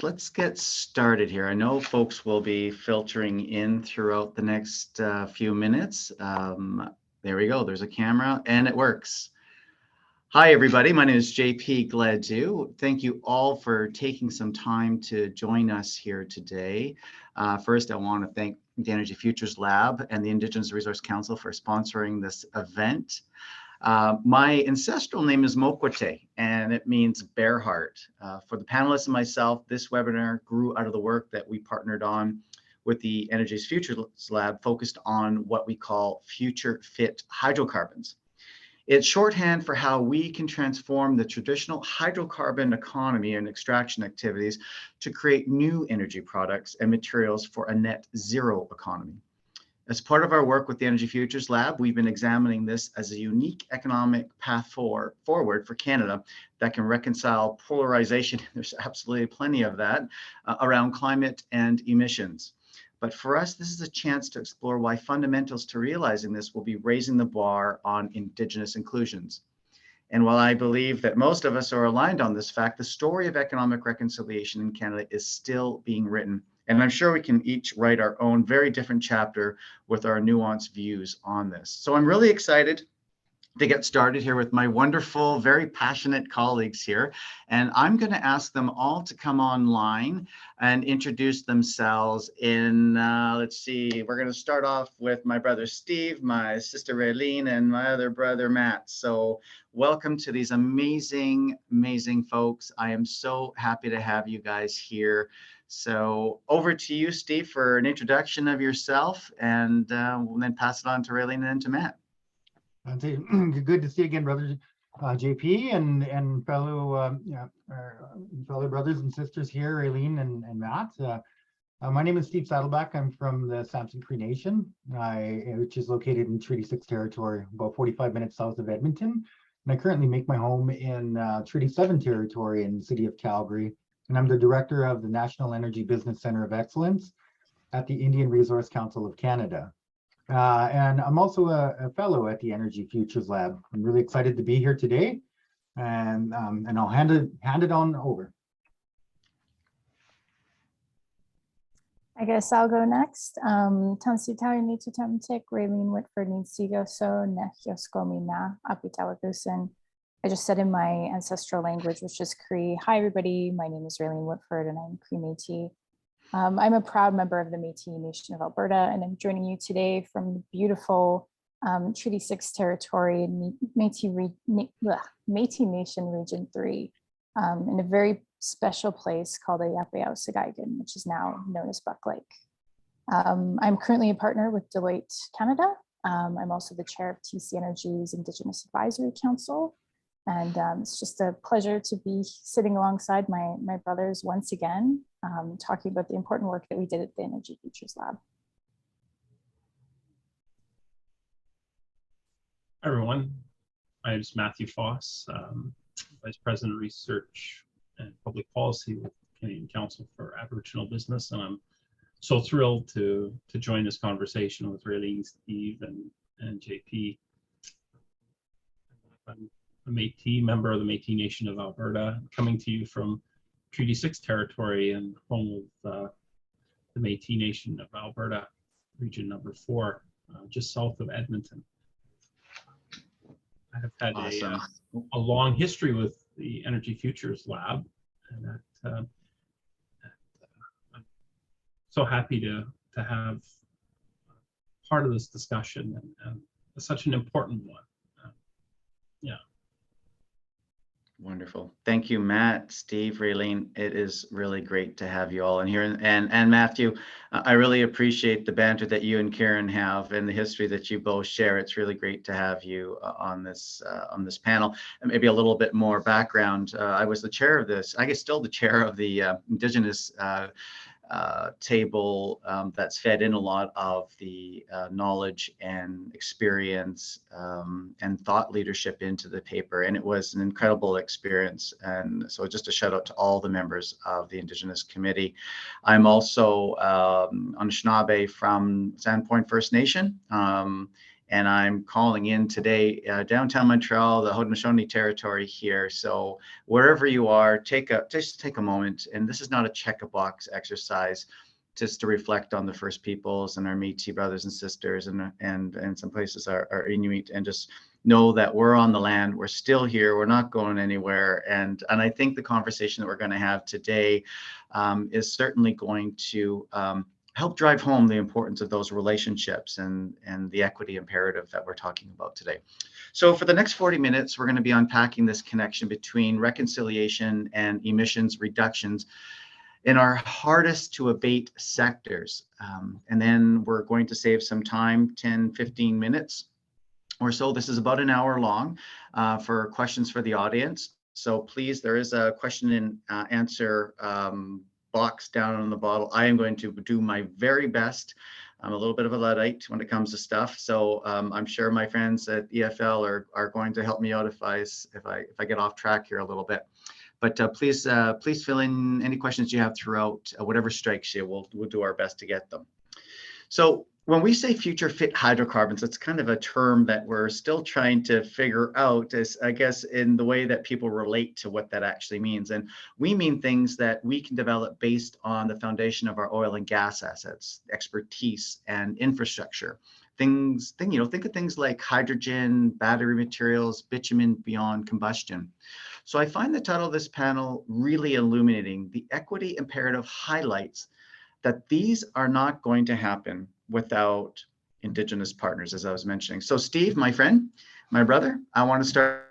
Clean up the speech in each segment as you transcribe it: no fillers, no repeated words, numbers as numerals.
Let's get started here. I know folks will be filtering in throughout the next few minutes. There we go. There's a camera and it works. Hi, everybody. My name is JP Gladue. Thank you all for taking some time to join us here today. First, I want to thank the Energy Futures Lab and the Indigenous Resource Council for sponsoring this event. My ancestral name is Mokwete, and it means bear heart. For the panelists and myself, this webinar grew out of the work that we partnered on with the Energy's Futures Lab, focused on what we call future fit hydrocarbons. It's shorthand for how we can transform the traditional hydrocarbon economy and extraction activities to create new energy products and materials for a net zero economy. As part of our work with the Energy Futures Lab, we've been examining this as a unique economic path forward for Canada that can reconcile polarization, there's absolutely plenty of that, around climate and emissions. But for us, this is a chance to explore why fundamentals to realizing this will be raising the bar on Indigenous inclusions. And while I believe that most of us are aligned on this fact, the story of economic reconciliation in Canada is still being written. And I'm sure we can each write our own very different chapter with our nuanced views on this. So I'm really excited to get started here with my wonderful, very passionate colleagues here. And I'm going to ask them all to come online and introduce themselves in, let's see, we're going to start off with my brother Steve, my sister Raylene, and my other brother Matt. So welcome to these amazing, amazing folks. I am so happy to have you guys here. So over to you, Steve, for an introduction of yourself, and we'll then pass it on to Raylene and then to Matt. Good to see you again, brother JP, and fellow brothers and sisters here, Raylene and Matt. My name is Steve Saddleback. I'm from the Samson Cree Nation, which is located in Treaty 6 territory, about 45 minutes south of Edmonton. And I currently make my home in Treaty 7 territory in the city of Calgary. And I'm the director of the National Energy Business Center of Excellence at the Indian Resource Council of Canada. And I'm also a fellow at the Energy Futures Lab. I'm really excited to be here today, and I'll hand it on over. I guess I'll go next. Tansitari Nitutamtik, Raylene Whitford Nitsigoso, Nehyoskomina, Apitawakusin. I just said in my ancestral language, which is Cree. Hi, everybody. My name is Raylene Whitford, and I'm Cree Métis. I'm a proud member of the Métis Nation of Alberta, and I'm joining you today from the beautiful Treaty 6 territory in Métis Nation Region 3, in a very special place called Ayapeyaw-Sagaigan, which is now known as Buck Lake. I'm currently a partner with Deloitte Canada. I'm also the chair of TC Energy's Indigenous Advisory Council. And it's just a pleasure to be sitting alongside my brothers once again, talking about the important work that we did at the Energy Futures Lab. Hi, everyone. My name is Matthew Foss, Vice President of Research and Public Policy with the Canadian Council for Aboriginal Business. And I'm so thrilled to join this conversation with Raylene, Steve, and JP. I'm a Métis member of the Métis Nation of Alberta, coming to you from Treaty 6 territory and home of the Métis Nation of Alberta, region number 4, just south of Edmonton. I have had Awesome. a long history with the Energy Futures Lab, and I'm so happy to have part of this discussion, and such an important one. Yeah. Wonderful. Thank you, Matt, Steve, Raylene. It is really great to have you all in here. And Matthew, I really appreciate the banter that you and Karen have and the history that you both share. It's really great to have you on this panel. And maybe a little bit more background. I was the chair of this, I guess still the chair of the Indigenous table that's fed in a lot of the knowledge and experience and thought leadership into the paper. And it was an incredible experience. And so just a shout out to all the members of the Indigenous Committee. I'm also Anishinaabe from Sandpoint First Nation. and I'm calling in today downtown Montreal, the Haudenosaunee territory here. So wherever you are, just take a moment, and this is not a check a box exercise, just to reflect on the First Peoples and our Métis brothers and sisters, and some places are Inuit, and just know that we're on the land, we're still here, we're not going anywhere. And I think the conversation that we're going to have today is certainly going to help drive home the importance of those relationships and the equity imperative that we're talking about today. So for the next 40 minutes, we're going to be unpacking this connection between reconciliation and emissions reductions in our hardest to abate sectors. And then we're going to save some time, 10, 15 minutes or so. This is about an hour long for questions for the audience. So please, there is a question and answer box down on the bottle. I am going to do my very best. I'm a little bit of a Luddite when it comes to stuff, so I'm sure my friends at EFL are going to help me out if I get off track here a little bit. But please fill in any questions you have throughout, whatever strikes you. We'll do our best to get them. So when we say future fit hydrocarbons, it's kind of a term that we're still trying to figure out, as I guess, in the way that people relate to what that actually means. And we mean things that we can develop based on the foundation of our oil and gas assets, expertise, and infrastructure. Think of things like hydrogen, battery materials, bitumen beyond combustion. So I find the title of this panel really illuminating. The equity imperative highlights that these are not going to happen without Indigenous partners, as I was mentioning. So Steve, my friend, my brother, I want to start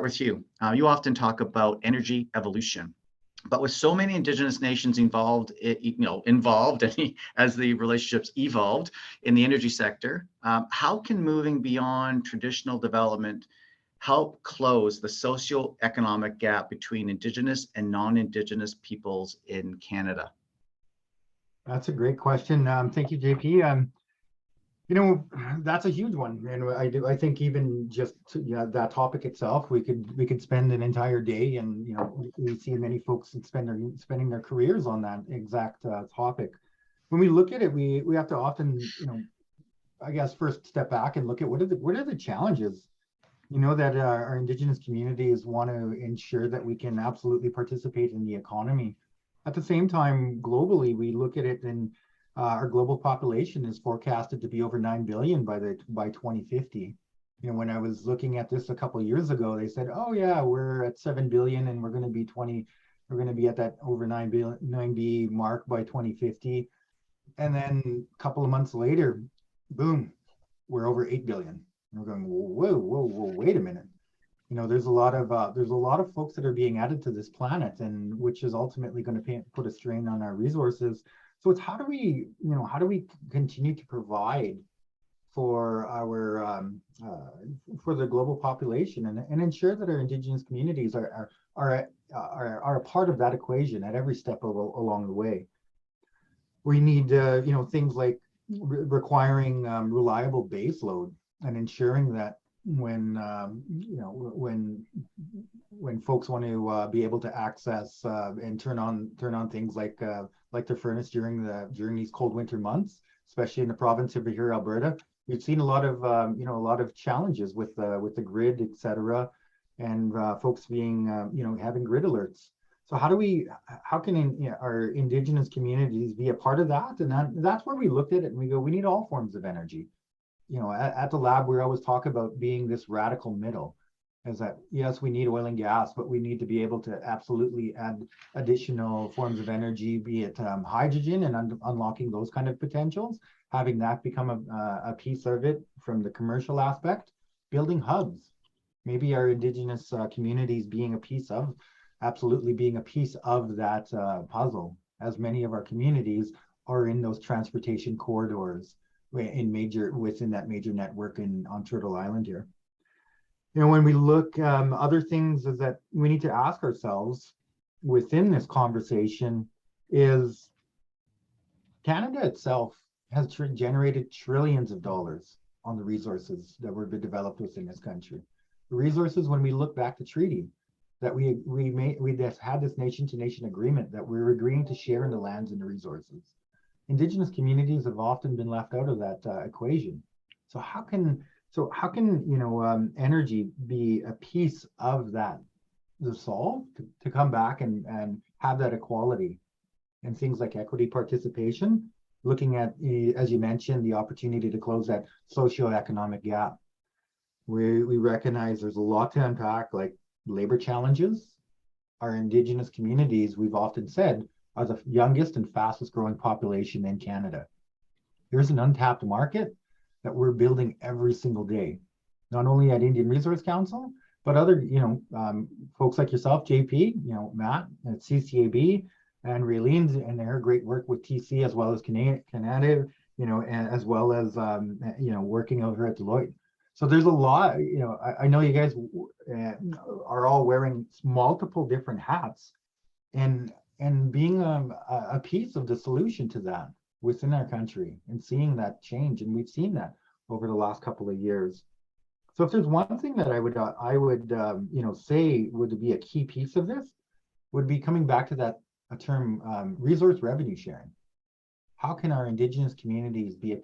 with you. You often talk about energy evolution, but with so many Indigenous nations involved as the relationships evolved in the energy sector, how can moving beyond traditional development help close the socio-economic gap between Indigenous and non-Indigenous peoples in Canada? That's a great question. Thank you, JP. That's a huge one, and I think even just that topic itself, we could spend an entire day, and we see many folks spending their careers on that exact topic. When we look at it, we have to often, I guess, first step back and look at what are the challenges, that our Indigenous communities want to ensure that we can absolutely participate in the economy. At the same time, globally, we look at it, and our global population is forecasted to be over 9 billion by 2050. When I was looking at this a couple of years ago, they said, "Oh yeah, we're at 7 billion, and we're going to be at that over 9 B mark by 2050." And then a couple of months later, boom, we're over 8 billion. And we're going, whoa, wait a minute. There's a lot of folks that are being added to this planet, and which is ultimately going to put a strain on our resources. So it's how do we continue to provide for our for the global population, and ensure that our Indigenous communities are a part of that equation at every step along the way. We need things like requiring reliable baseload, and ensuring that when folks want to be able to access and turn on things like their furnace during these cold winter months, especially in the province over here, Alberta, we've seen a lot of challenges with the grid, etc., and folks being having grid alerts. So how can our Indigenous communities be a part of that? And that's where we looked at it and we go, we need all forms of energy. At the lab, we always talk about being this radical middle, is that yes, we need oil and gas, but we need to be able to absolutely add additional forms of energy, be it hydrogen, and unlocking those kind of potentials, having that become a piece of it from the commercial aspect, building hubs, maybe our Indigenous communities being a piece of that puzzle, as many of our communities are in those transportation corridors within that major network on Turtle Island here. When we look, other things is that we need to ask ourselves within this conversation is Canada itself has generated trillions of dollars on the resources that were developed within this country. The resources, when we look back to treaty, that we just had this nation-to-nation agreement that we're agreeing to share in the lands and the resources. Indigenous communities have often been left out of that equation. So how can So how can, energy be a piece of that, the solve to come back and have that equality and things like equity participation, looking at, as you mentioned, the opportunity to close that socioeconomic gap. We recognize there's a lot to unpack, like labor challenges. Our Indigenous communities, we've often said, are the youngest and fastest growing population in Canada. There's an untapped market that we're building every single day, not only at Indian Resource Council, but other, folks like yourself, JP, Matt at CCAB, and Raylene and their great work with TC, as well as Canada, as well as, working over at Deloitte. So there's a lot, I know you guys are all wearing multiple different hats and being a piece of the solution to that within our country and seeing that change. And we've seen that over the last couple of years. So if there's one thing that I would say would be a key piece of this, would be coming back to that term, resource revenue sharing. How can our Indigenous communities be a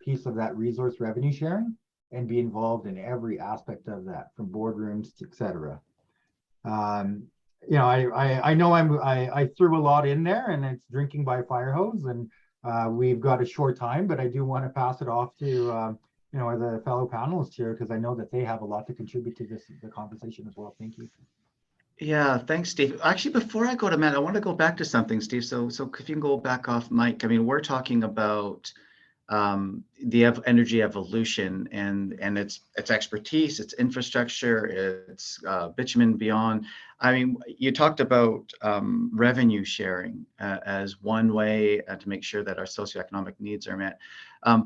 piece of that resource revenue sharing and be involved in every aspect of that, from boardrooms, etc. I know I threw a lot in there, and it's drinking by a fire hose, and we've got a short time, but I do want to pass it off to the fellow panelists here, because I know that they have a lot to contribute to the conversation as well. Thank you. Yeah, thanks, Steve. Actually, before I go to Matt, I want to go back to something, Steve. So if you can go back off mic. I mean, we're talking about the energy evolution and its expertise, its infrastructure, its bitumen beyond. I mean, you talked about revenue sharing as one way to make sure that our socioeconomic needs are met.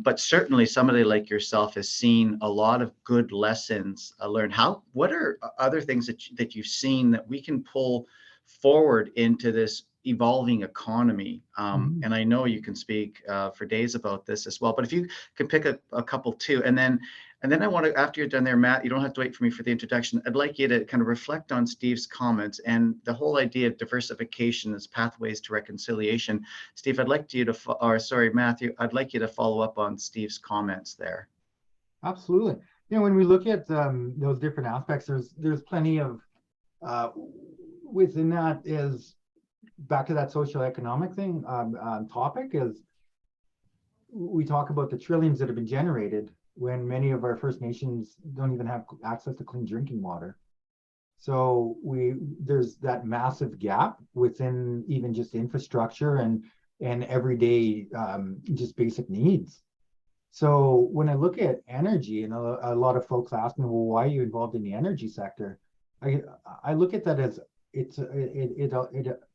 But certainly somebody like yourself has seen a lot of good lessons learned. What are other things that you've seen that we can pull forward into this evolving economy? And I know you can speak for days about this as well, but if you can pick a couple too, and then I want to, after you're done there, Matt, you don't have to wait for me for the introduction. I'd like you to kind of reflect on Steve's comments and the whole idea of diversification as pathways to reconciliation. Steve, I'd like you to, Matthew, I'd like you to follow up on Steve's comments there. Absolutely. When we look at those different aspects, there's plenty of within that is back to that socioeconomic thing topic is we talk about the trillions that have been generated when many of our First Nations don't even have access to clean drinking water. So there's that massive gap within even just infrastructure and everyday just basic needs. So when I look at energy, and a lot of folks ask me, well, why are you involved in the energy sector? I look at that as it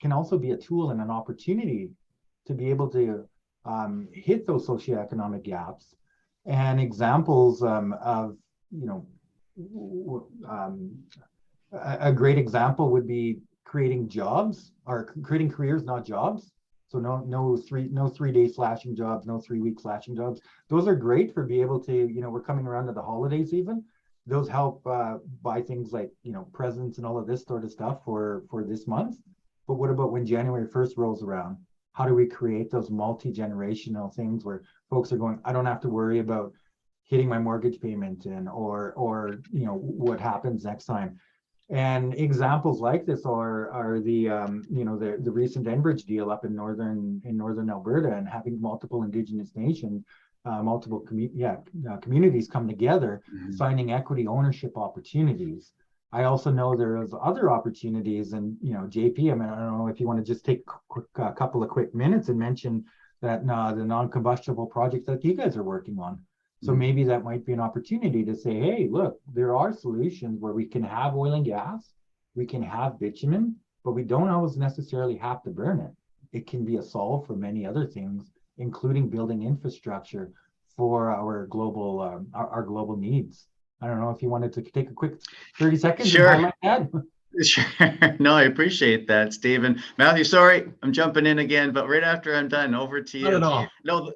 can also be a tool and an opportunity to be able to hit those socioeconomic gaps. And examples of, a great example would be creating jobs or creating careers, not jobs. So no 3-day slashing jobs, no 3-week slashing jobs. Those are great for being able to, we're coming around to the holiday season. Those help buy things like, presents and all of this sort of stuff for this month. But what about when January 1st rolls around? How do we create those multi-generational things where folks are going, I don't have to worry about hitting my mortgage payment or what happens next time. And examples like this are the the recent Enbridge deal up in northern Alberta, and having multiple Indigenous nations, communities come together, signing equity ownership opportunities. I also know there's other opportunities, and JP, I don't know if you want to just take a couple of quick minutes and mention that the non-combustible project that you guys are working on. So maybe that might be an opportunity to say, hey, look, there are solutions where we can have oil and gas, we can have bitumen, but we don't always necessarily have to burn it. It can be a solve for many other things, including building infrastructure for our global needs. I don't know if you wanted to take a quick 30 seconds. Sure. And highlight that. Sure. No, I appreciate that, Stephen. Matthew, sorry, I'm jumping in again, but right after I'm done, over to you. Not at all. No,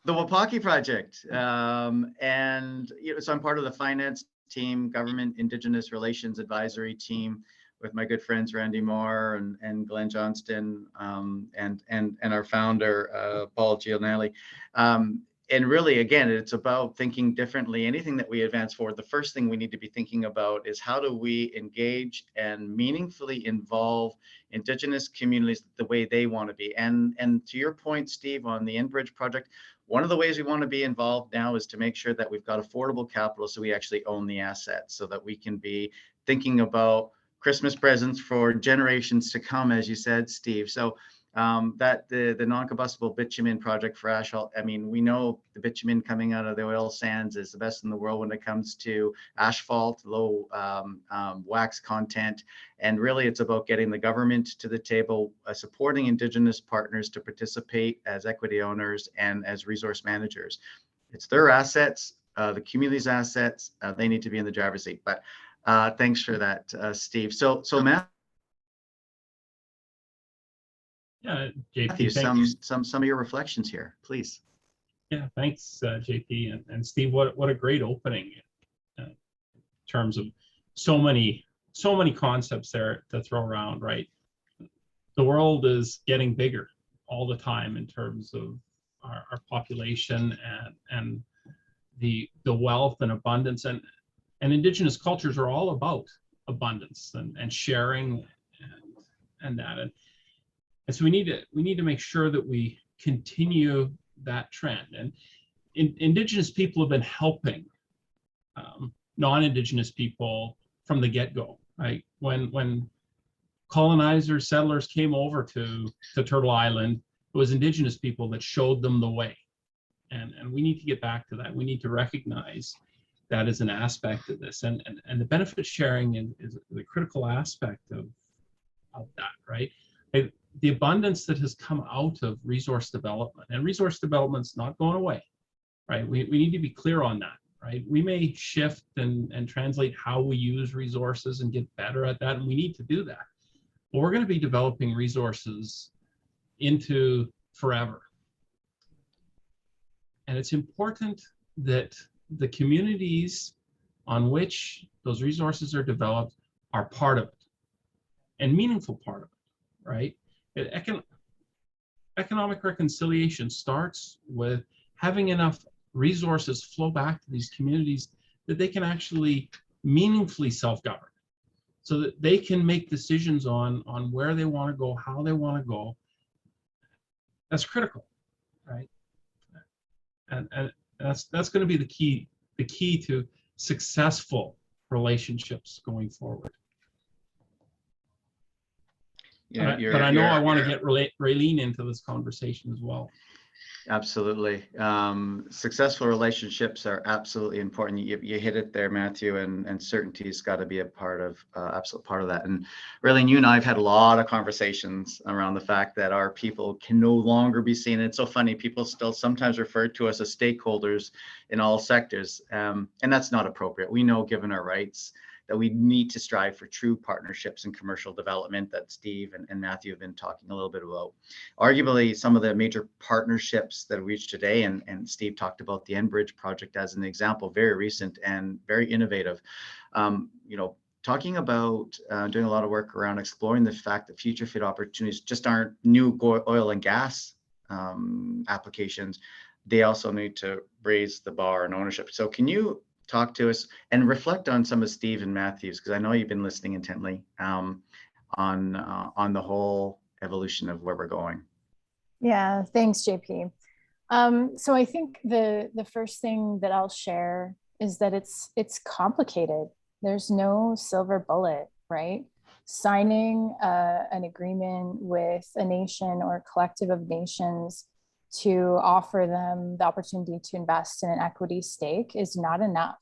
the Wapaki project. And so I'm part of the finance team, government Indigenous relations advisory team with my good friends, Randy Moore and Glenn Johnston, and our founder, Paul Gianelli. and really, again, it's about thinking differently. Anything that we advance forward, the first thing we need to be thinking about is how do we engage and meaningfully involve Indigenous communities the way they want to be. And to your point, Steve, on the Enbridge project, one of the ways we want to be involved now is to make sure that we've got affordable capital so we actually own the assets, so that we can be thinking about Christmas presents for generations to come, as you said, Steve. So that the non-combustible bitumen project for asphalt, I mean, we know the bitumen coming out of the oil sands is the best in the world when it comes to asphalt, low wax content. And really, it's about getting the government to the table, supporting Indigenous partners to participate as equity owners and as resource managers. It's their assets, the community's assets. They need to be in the driver's seat. But thanks for that, Steve. So Matt. Yeah, JP, Matthew, thank you. some of your reflections here, please. Yeah, thanks, JP and Steve. What a great opening in terms of so many concepts there to throw around. Right, the world is getting bigger all the time in terms of our population and the wealth and abundance, and Indigenous cultures are all about abundance and sharing and that. And so we need to make sure that we continue that trend. And Indigenous people have been helping non-Indigenous people from the get-go, right? When colonizers, settlers came over to Turtle Island, it was Indigenous people that showed them the way. And we need to get back to that. We need to recognize that as an aspect of this. And the benefit sharing is the critical aspect of that, right? The abundance that has come out of resource development, and resource development's not going away, right? We need to be clear on that, right? We may shift and translate how we use resources and get better at that, and we need to do that. But we're going to be developing resources into forever. And it's important that the communities on which those resources are developed are part of it, and meaningful part of it, right? Economic reconciliation starts with having enough resources flow back to these communities that they can actually meaningfully self-govern, so that they can make decisions on where they want to go, how they want to go. That's critical, right? And that's going to be the key to successful relationships going forward. Yeah, but I know I want to get Raylene into this conversation as well. Absolutely. Successful relationships are absolutely important. You hit it there, Matthew, and certainty's got to be a part of, absolute part of that. And Raylene, you and I have had a lot of conversations around the fact that our people can no longer be seen. It's so funny, people still sometimes refer to us as stakeholders in all sectors, and that's not appropriate. We know, given our rights, that we need to strive for true partnerships and commercial development that Steve and Matthew have been talking a little bit about. Arguably, some of the major partnerships that we reached today, and Steve talked about the Enbridge project as an example, very recent and very innovative. Talking about doing a lot of work around exploring the fact that future fit opportunities just aren't new oil and gas applications. They also need to raise the bar on ownership. So can you talk to us and reflect on some of Steve and Matthew's, because I know you've been listening intently on the whole evolution of where we're going. Yeah, thanks, JP. So I think the first thing that I'll share is that it's complicated. There's no silver bullet, right? Signing an agreement with a nation or a collective of nations to offer them the opportunity to invest in an equity stake is not enough.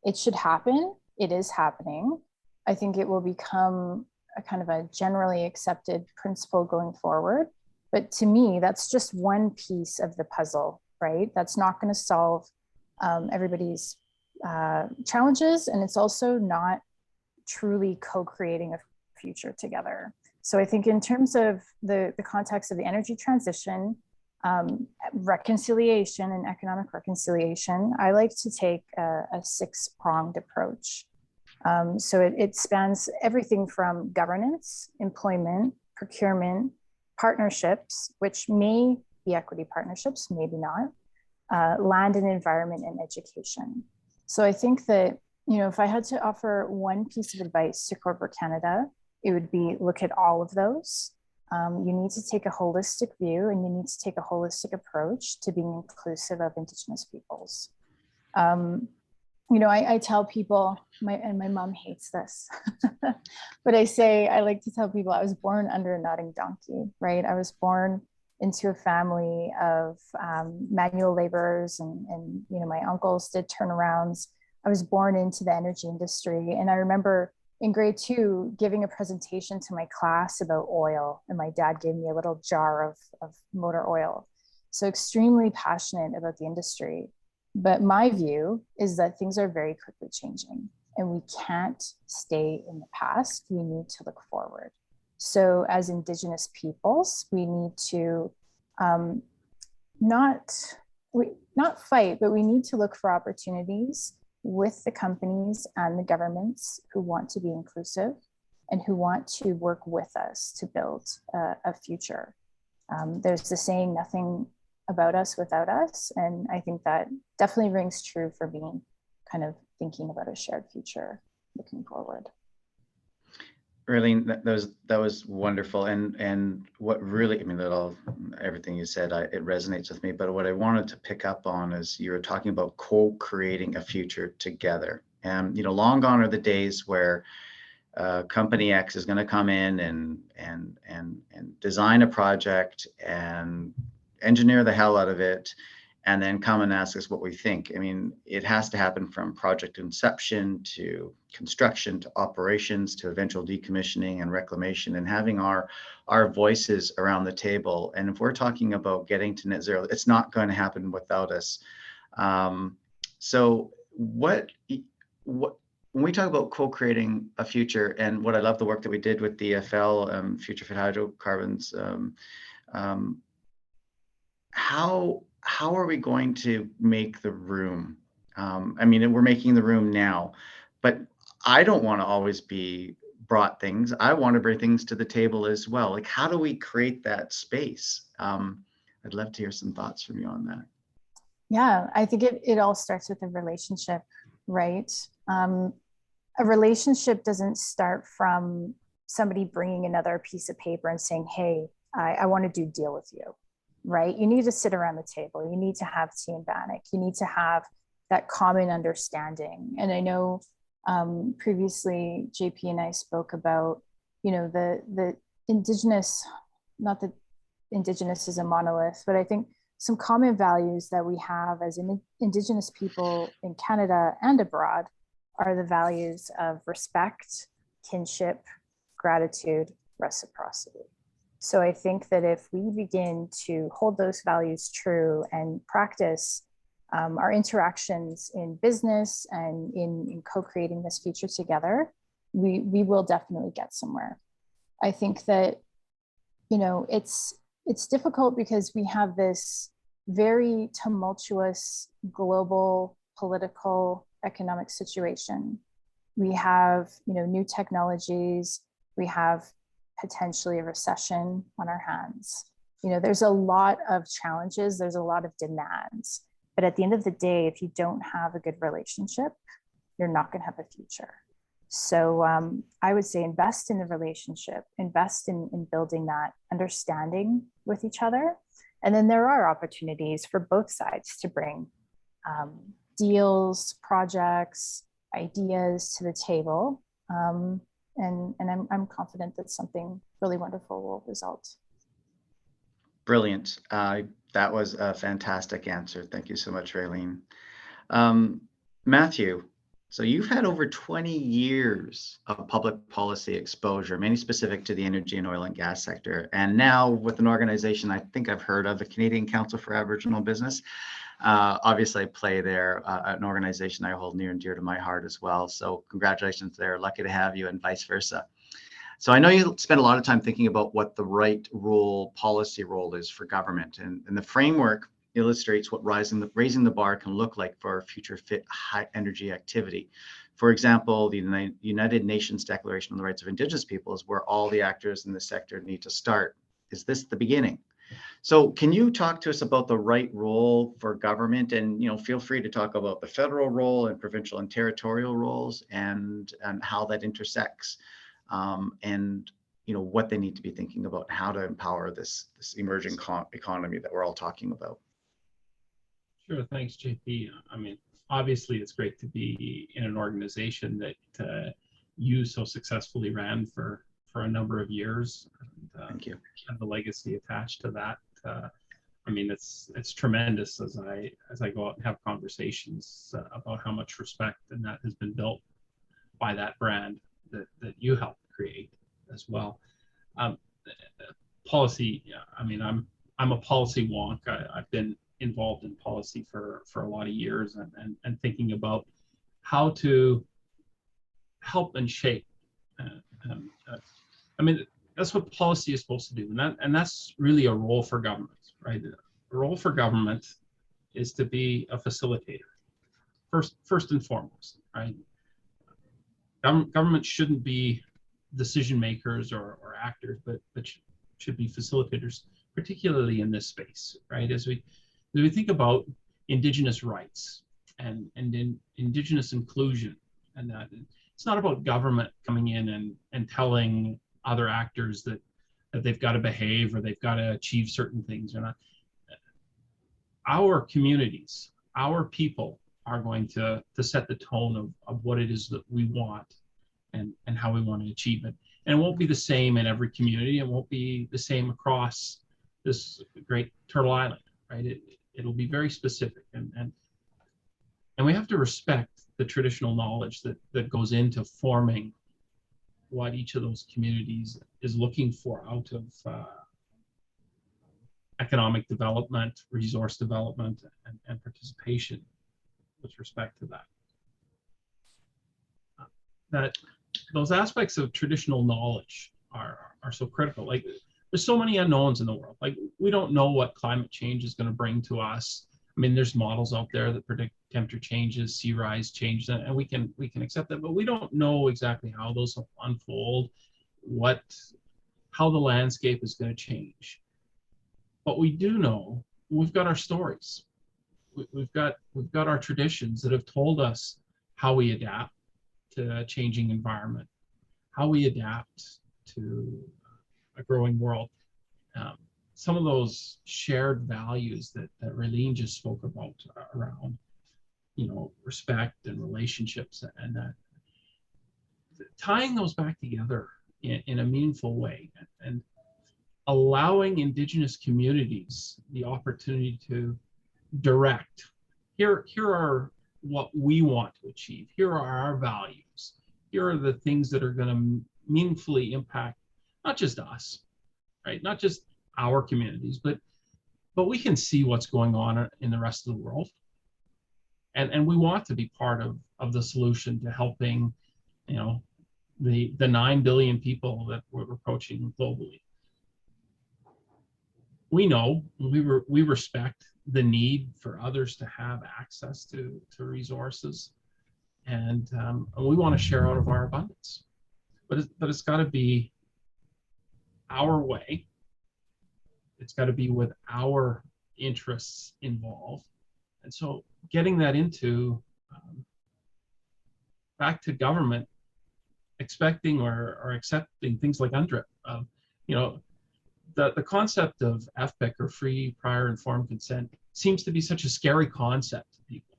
It should happen. It is happening. I think it will become a kind of a generally accepted principle going forward. But to me, that's just one piece of the puzzle, right? That's not going to solve everybody's challenges. And it's also not truly co-creating a future together. So I think in terms of the context of the energy transition, reconciliation and economic reconciliation, I like to take a six-pronged approach. So it spans everything from governance, employment, procurement, partnerships, which may be equity partnerships, maybe not, land and environment, and education. So I think that, if I had to offer one piece of advice to corporate Canada, it would be look at all of those. You need to take a holistic view, and you need to take a holistic approach to being inclusive of Indigenous peoples. I tell people, and my mom hates this, but I like to tell people I was born under a nodding donkey, right? I was born into a family of manual laborers, and my uncles did turnarounds. I was born into the energy industry, and I remember in grade 2 giving a presentation to my class about oil, and my dad gave me a little jar of motor oil. So extremely passionate about the industry. But my view is that things are very quickly changing, and we can't stay in the past. We need to look forward. So as Indigenous peoples, we need to not fight, but we need to look for opportunities with the companies and the governments who want to be inclusive and who want to work with us to build a future. There's the saying, nothing about us without us. And I think that definitely rings true for me, kind of thinking about a shared future looking forward. Raylene, that was wonderful, and what really, everything you said, it resonates with me. But what I wanted to pick up on is you were talking about co-creating a future together. And long gone are the days where company X is going to come in and design a project and engineer the hell out of it, and then come and ask us what we think. It has to happen from project inception to construction to operations to eventual decommissioning and reclamation, and having our voices around the table. And if we're talking about getting to net zero, it's not going to happen without us. So what when we talk about co-creating a future, and what I love the work that we did with DFL, Future Fit Hydrocarbons, how are we going to make the room? We're making the room now, but I don't want to always be brought things. I want to bring things to the table as well. Like, how do we create that space? I'd love to hear some thoughts from you on that. Yeah, I think it all starts with a relationship, right? A relationship doesn't start from somebody bringing another piece of paper and saying, hey, I want to do a deal with you. Right? You need to sit around the table. You need to have tea and bannock. You need to have that common understanding. And I know previously JP and I spoke about, the Indigenous, not that Indigenous is a monolith, but I think some common values that we have as Indigenous people in Canada and abroad are the values of respect, kinship, gratitude, reciprocity. So I think that if we begin to hold those values true and practice our interactions in business and in co-creating this future together, we will definitely get somewhere. I think that, it's difficult because we have this very tumultuous global political economic situation. We have, new technologies, we have potentially a recession on our hands. There's a lot of challenges, there's a lot of demands, but at the end of the day, if you don't have a good relationship, you're not going to have a future. So I would say invest in the relationship, invest in building that understanding with each other. And then there are opportunities for both sides to bring deals, projects, ideas to the table. And I'm confident that something really wonderful will result. Brilliant. That was a fantastic answer. Thank you so much, Raylene. Matthew, so you've had over 20 years of public policy exposure, many specific to the energy and oil and gas sector. And now with an organization I think I've heard of, the Canadian Council for Aboriginal Business. Obviously, I play there, an organization I hold near and dear to my heart as well. So congratulations there. Lucky to have you, and vice versa. So I know you spend a lot of time thinking about what the right role, policy role is for government. And the framework illustrates what raising the bar can look like for future fit high energy activity. For example, the United Nations Declaration on the Rights of Indigenous Peoples, where all the actors in the sector need to start. Is this the beginning? So can you talk to us about the right role for government, and feel free to talk about the federal role and provincial and territorial roles, and how that intersects, and what they need to be thinking about, how to empower this emerging economy that we're all talking about. Sure, thanks, JP. I mean, obviously, it's great to be in an organization that you so successfully ran for a number of years. And, Thank you. and the legacy attached to that. I mean, it's tremendous as I go out and have conversations about how much respect and that has been built by that brand that you helped create as well. Policy. I mean, I'm a policy wonk. I've been involved in policy for a lot of years, and thinking about how to help and shape. I mean, that's what policy is supposed to do, and that's really a role for government, right? A role for government is to be a facilitator, first and foremost, right? Government shouldn't be decision makers or actors, but should be facilitators, particularly in this space, right? As we think about Indigenous rights and in Indigenous inclusion, and that it's not about government coming in and telling other actors that they've got to behave or they've got to achieve certain things or not. Our communities, our people are going to set the tone of what it is that we want and how we want to achieve it. And it won't be the same in every community. It won't be the same across this great Turtle Island, right? It'll be very specific, and we have to respect the traditional knowledge that goes into forming what each of those communities is looking for out of economic development, resource development, and participation with respect to that. That those aspects of traditional knowledge are so critical. Like, there's so many unknowns in the world. Like, we don't know what climate change is going to bring to us. I mean, there's models out there that predict temperature changes, sea rise change, and we can accept that, but we don't know exactly how those will unfold, how the landscape is going to change. But we do know we've got our stories. We've got our traditions that have told us how we adapt to a changing environment, how we adapt to a growing world. Some of those shared values that Raylene just spoke about around, respect and relationships, and that tying those back together in a meaningful way, and allowing Indigenous communities the opportunity to direct. Here are what we want to achieve. Here are our values. Here are the things that are going to meaningfully impact not just us, right? Not just our communities, but we can see what's going on in the rest of the world. And we want to be part of the solution to helping, the 9 billion people that we're approaching globally. We know, we respect the need for others to have access to resources, and we want to share out of our abundance. But it's got to be our way. It's got to be with our interests involved. And so getting that into back to government, expecting or accepting things like UNDRIP. The concept of FPIC, or free, prior, informed consent, seems to be such a scary concept to people,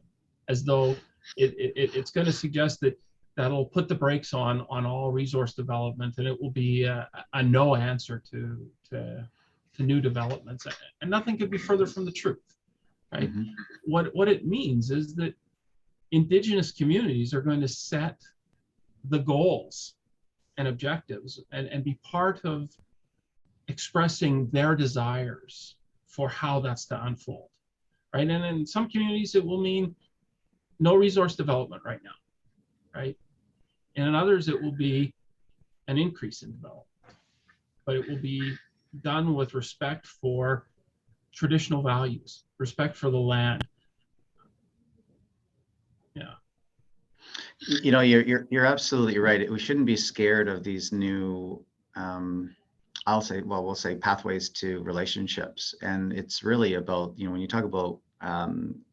as though it's going to suggest that'll put the brakes on all resource development, and it will be a no answer to new developments. And nothing could be further from the truth, right? Mm-hmm. What it means is that Indigenous communities are going to set the goals and objectives and be part of expressing their desires for how that's to unfold, right? And in some communities, it will mean no resource development right now, right? And in others, it will be an increase in development, but it will be done with respect for traditional values, respect for the land. Yeah. You're absolutely right. We shouldn't be scared of these new we'll say pathways to relationships. And it's really about, when you talk about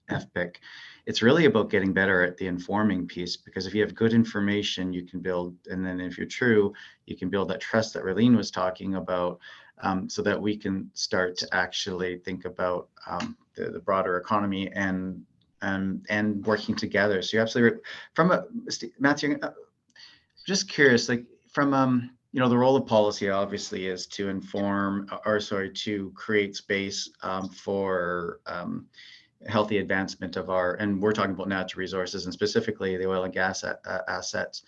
FPIC, it's really about getting better at the informing piece, because if you have good information, you can build, and then if you're true, you can build that trust that Raylene was talking about, so that we can start to actually think about the broader economy and working together. So you're absolutely right. Matthew, just curious, like from the role of policy obviously is to inform, to create space for healthy advancement of and we're talking about natural resources and specifically the oil and gas assets.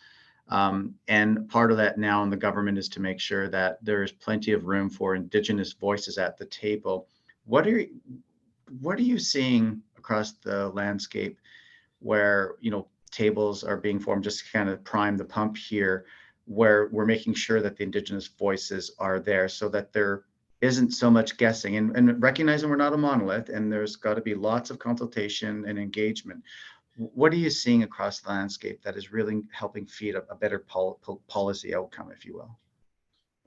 And part of that now in the government is to make sure that there is plenty of room for Indigenous voices at the table. What are you seeing across the landscape where, tables are being formed, just to kind of prime the pump here, where we're making sure that the Indigenous voices are there so that there isn't so much guessing, and recognizing we're not a monolith and there's got to be lots of consultation and engagement. What are you seeing across the landscape that is really helping feed a better policy outcome, if you will?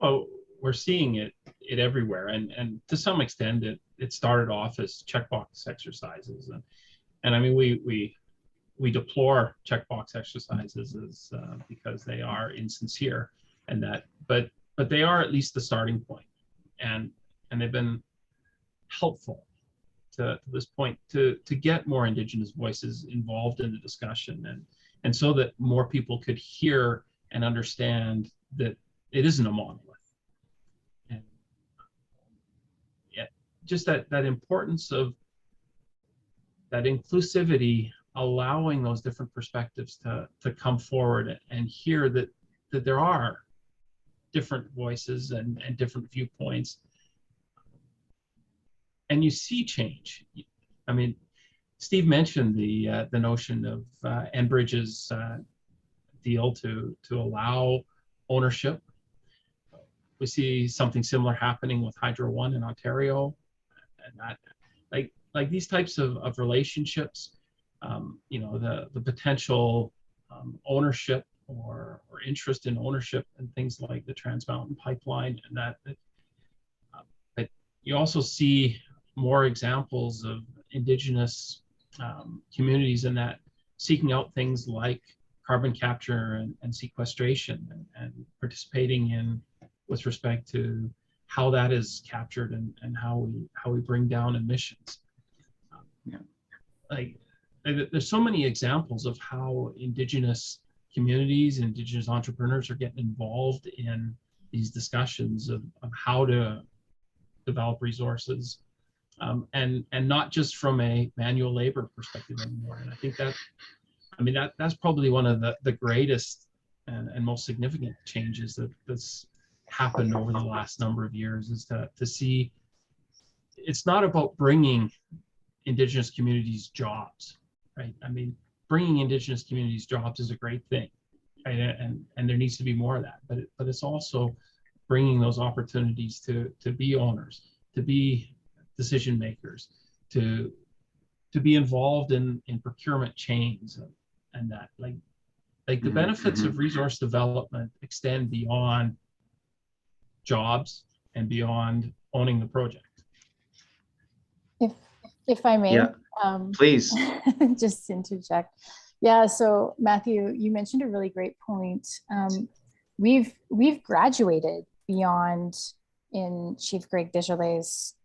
Oh, we're seeing it everywhere, and to some extent it started off as checkbox exercises, and I mean we deplore checkbox exercises as because they are insincere, and that but they are at least the starting point, and they've been helpful to this point to get more Indigenous voices involved in the discussion, and so that more people could hear and understand that it isn't a monolith. And yeah, just that importance of that inclusivity, allowing those different perspectives to come forward and hear that there are different voices and different viewpoints. And you see change. I mean, Steve mentioned the notion of Enbridge's deal to allow ownership. We see something similar happening with Hydro One in Ontario, and that like these types of relationships, the potential ownership or interest in ownership and things like the Trans Mountain Pipeline, and that but you also see more examples of Indigenous communities in that seeking out things like carbon capture and sequestration and participating in with respect to how that is captured and how we bring down emissions. There's so many examples of how Indigenous communities, Indigenous entrepreneurs are getting involved in these discussions of how to develop resources, and not just from a manual labor perspective anymore. And I think that's probably one of the greatest and most significant changes that's happened over the last number of years, is to see it's not about bringing Indigenous communities jobs, right? I mean, bringing Indigenous communities jobs is a great thing, right? And there needs to be more of that, but it's also bringing those opportunities to be owners, to be decision makers, to be involved in procurement chains, and that like the benefits of resource development extend beyond jobs and beyond owning the project. If I may, yeah, please. just interject. Yeah, so Matthew, you mentioned a really great point. We've graduated beyond, in Chief Greg Desjardins'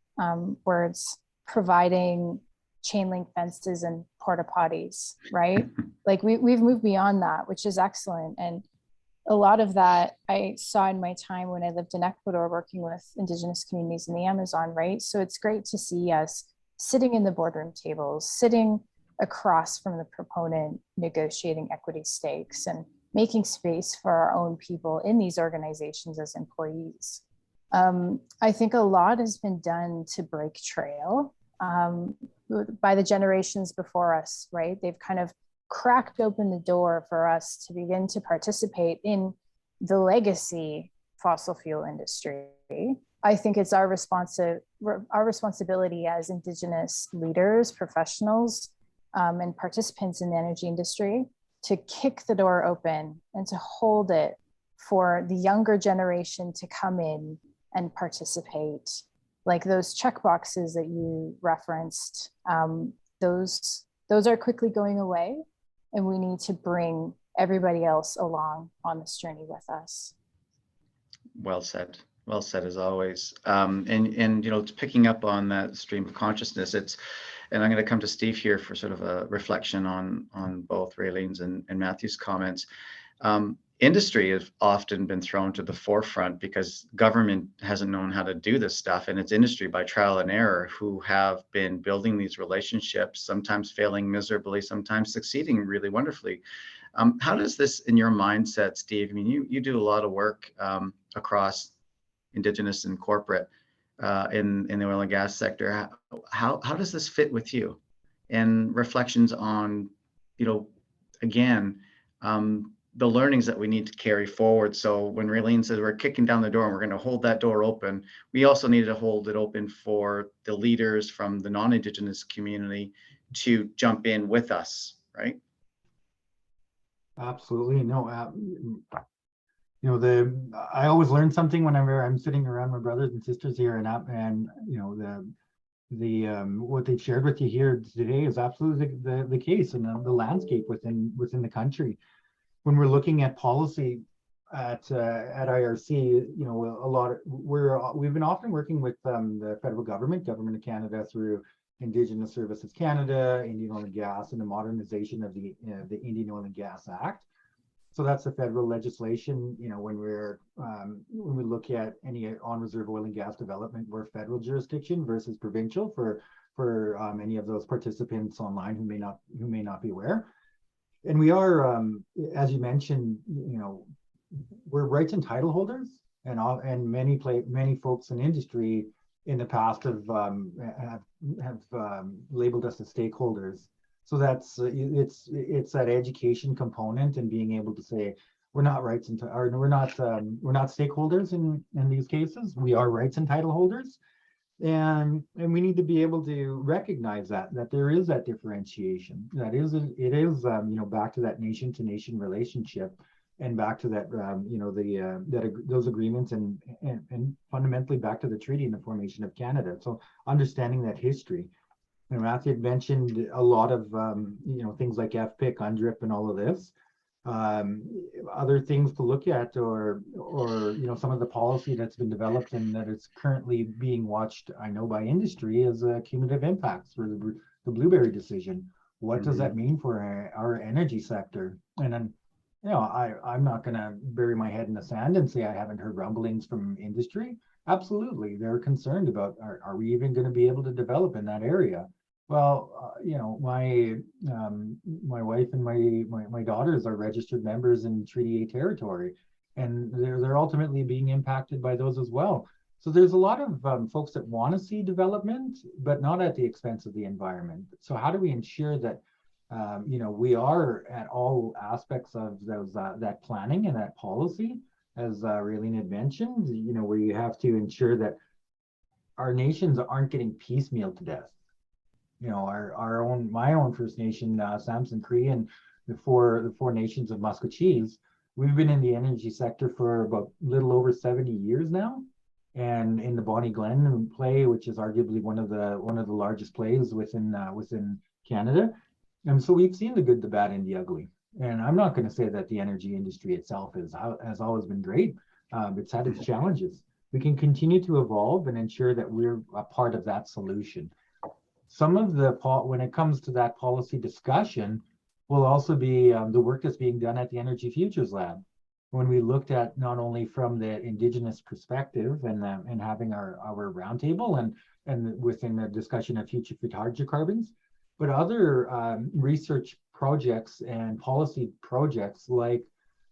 words, providing chain link fences and porta potties, right? Like we've moved beyond that, which is excellent. And a lot of that I saw in my time when I lived in Ecuador working with Indigenous communities in the Amazon, right? So it's great to see us sitting in the boardroom tables, sitting across from the proponent, negotiating equity stakes and making space for our own people in these organizations as employees. I think a lot has been done to break trail by the generations before us, right? They've kind of cracked open the door for us to begin to participate in the legacy fossil fuel industry. I think it's our responsibility as Indigenous leaders, professionals, and participants in the energy industry to kick the door open and to hold it for the younger generation to come in and participate. Like those check boxes that you referenced, those are quickly going away, and we need to bring everybody else along on this journey with us. Well said. Well said as always. And you know, picking up on that stream of consciousness, and I'm going to come to Steve here for sort of a reflection on both Raylene's and Matthew's comments. Industry has often been thrown to the forefront because government hasn't known how to do this stuff, and it's industry by trial and error who have been building these relationships, sometimes failing miserably, sometimes succeeding really wonderfully. How does this, in your mindset, Steve? I mean, you do a lot of work across Indigenous and corporate in the oil and gas sector. How does this fit with you? And reflections on, you know, again, the learnings that we need to carry forward. So when Raylene says we're kicking down the door and we're going to hold that door open, we also need to hold it open for the leaders from the non-Indigenous community to jump in with us, right? Absolutely. No, you know, I always learn something whenever I'm sitting around my brothers and sisters here, and you know, what they've shared with you here today is absolutely the case, and the landscape within the country. When we're looking at policy at IRC, you know, we've been often working with the federal government of Canada through Indigenous Services Canada, Indian Oil and Gas, and the modernization of the Indian Oil and Gas Act. So that's the federal legislation. You know, when we look at any on-reserve oil and gas development, we're federal jurisdiction versus provincial for any of those participants online who may not be aware. And we are, as you mentioned, you know, we're rights and title holders, and many folks in industry in the past have labeled us as stakeholders. So that's it's that education component and being able to say we're not we're not stakeholders in these cases. We are rights and title holders, and we need to be able to recognize that there is that differentiation. It is you know, back to that nation to nation relationship, and back to that you know, those agreements, and fundamentally back to the treaty and the formation of Canada. So understanding that history. And Matthew had mentioned a lot of you know, things like FPIC, UNDRIP, and all of this. Other things to look at, or you know, some of the policy that's been developed and that is currently being watched, I know, by industry, is cumulative impacts for the Blueberry decision. What does that mean for our energy sector? And then, you know, I'm not going to bury my head in the sand and say I haven't heard rumblings from industry. Absolutely, they're concerned about, are we even going to be able to develop in that area? Well, you know, my wife and my daughters are registered members in Treaty A territory, and they're ultimately being impacted by those as well. So there's a lot of folks that want to see development, but not at the expense of the environment. So how do we ensure that you know, we are at all aspects of those that planning and that policy, as Raylene had mentioned, you know, where you have to ensure that our nations aren't getting piecemealed to death. You know, my own First Nation, Samson Cree, and the four nations of Musqueam, we've been in the energy sector for about a little over 70 years now, and in the Bonnie Glen play, which is arguably one of the largest plays within Canada. And so we've seen the good, the bad, and the ugly. And I'm not going to say that the energy industry itself has always been great. It's had its challenges. We can continue to evolve and ensure that we're a part of that solution. Some of when it comes to that policy discussion, will also be the work that's being done at the Energy Futures Lab. When we looked at not only from the Indigenous perspective and having our roundtable and within the discussion of future fit hydrocarbons, but other research projects and policy projects like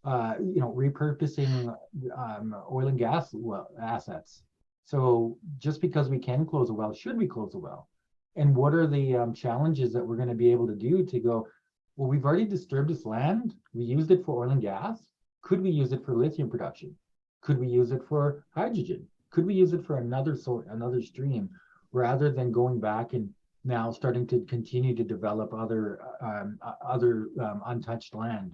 you know, repurposing oil and gas assets. So just because we can close a well, should we close a well? And what are the challenges that we're going to be able to do to go, well, we've already disturbed this land. We used it for oil and gas. Could we use it for lithium production? Could we use it for hydrogen? Could we use it for another stream, rather than going back and now starting to continue to develop other untouched land?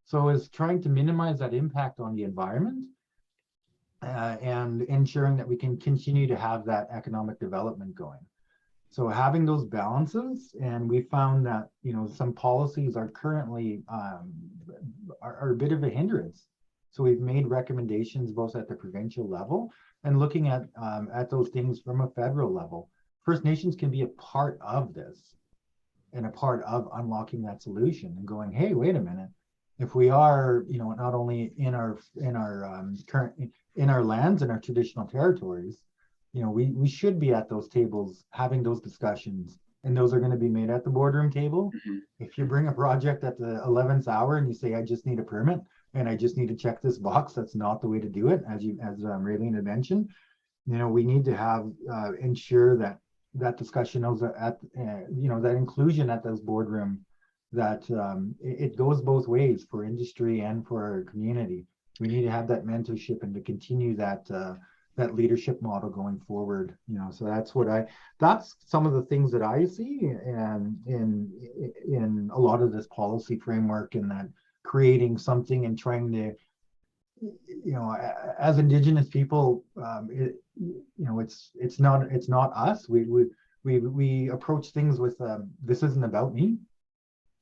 So it's trying to minimize that impact on the environment, and ensuring that we can continue to have that economic development going. So having those balances, and we found that, you know, some policies are currently are a bit of a hindrance. So we've made recommendations both at the provincial level and looking at those things from a federal level. First Nations can be a part of this and a part of unlocking that solution and going, hey, wait a minute. If we are, you know, not only in our current in our lands and our traditional territories, you know, we should be at those tables having those discussions, and those are going to be made at the boardroom table. If you bring a project at the 11th hour and you say, I just need a permit and I just need to check this box, that's not the way to do it. As Raylene had mentioned, you know, we need to have ensure that that discussion is at you know, that inclusion at those boardroom, that it goes both ways for industry and for our community. We need to have that mentorship and to continue that that leadership model going forward. You know, so that's some of the things that I see and in a lot of this policy framework, and that creating something and trying to, you know, as Indigenous people, you know, it's not us. We approach things with this isn't about me.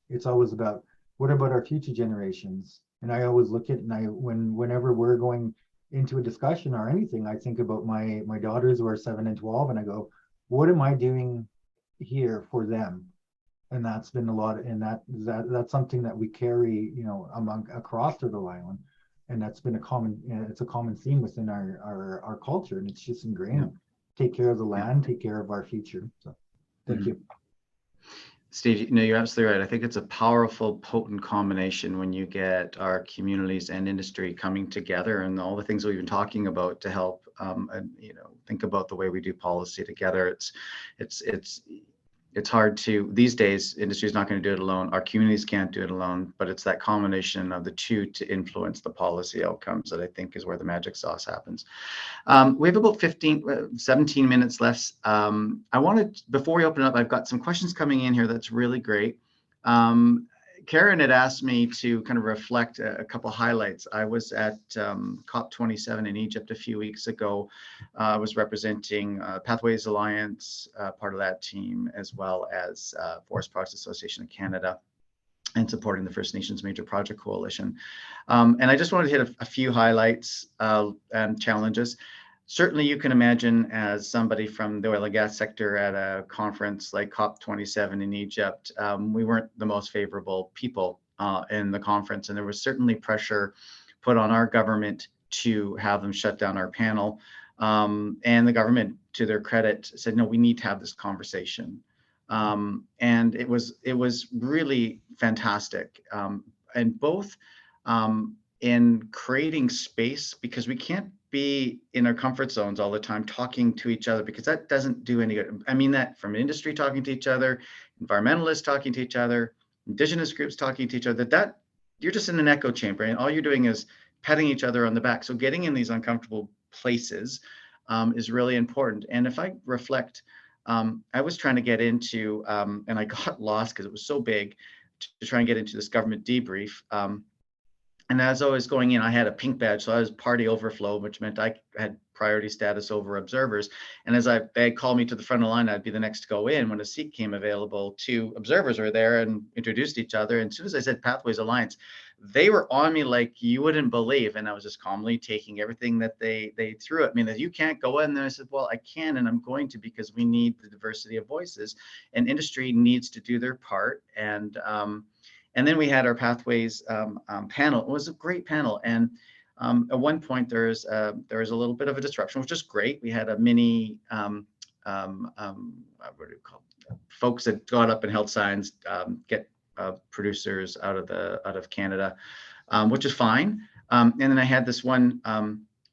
It's always about, what about our future generations? And I always look at, and whenever we're going into a discussion or anything, I think about my daughters who are 7 and 12, and I go, what am I doing here for them? And that's been a lot, and that's something that we carry, you know, across Turtle Island, and that's been it's a common theme within our culture, and it's just ingrained. Yeah. Take care of the land, take care of our future. So thank you. Steve, no, you're absolutely right. I think it's a powerful, potent combination when you get our communities and industry coming together, and all the things we've been talking about to help, and, you know, think about the way we do policy together. It's hard to, these days, industry is not going to do it alone. Our communities can't do it alone, but it's that combination of the two to influence the policy outcomes that I think is where the magic sauce happens. We have about 17 minutes left. I wanted, before we open up, I've got some questions coming in here that's really great. Karen had asked me to kind of reflect a couple highlights. I was at COP27 in Egypt a few weeks ago. I was representing Pathways Alliance, part of that team, as well as Forest Products Association of Canada, and supporting the First Nations Major Project Coalition. And I just wanted to hit a few highlights and challenges. Certainly, you can imagine, as somebody from the oil and gas sector at a conference like COP27 in Egypt, we weren't the most favorable people in the conference, and there was certainly pressure put on our government to have them shut down our panel. And the government, to their credit, said, no, we need to have this conversation. And it was really fantastic, and both in creating space, because we can't be in our comfort zones all the time talking to each other, because that doesn't do any good. I mean that from industry talking to each other, environmentalists talking to each other, Indigenous groups talking to each other, that you're just in an echo chamber, and all you're doing is patting each other on the back. So getting in these uncomfortable places is really important. And if I reflect, I was trying to get into, and I got lost because it was so big, to try and get into this government debrief. And as I was going in, I had a pink badge, so I was party overflow, which meant I had priority status over observers. And as they called me to the front of the line, I'd be the next to go in. When a seat came available, 2 observers were there and introduced each other. And as soon as I said Pathways Alliance, they were on me like you wouldn't believe. And I was just calmly taking everything that they threw at me. That you can't go in there. I said, well, I can, and I'm going to, because we need the diversity of voices, and industry needs to do their part. And then we had our Pathways panel. It was a great panel. And at one point, there was a little bit of a disruption, which is great. We had a mini, what do you call it? Folks that got up and held signs, get producers out of Canada, which is fine. And then I had this one,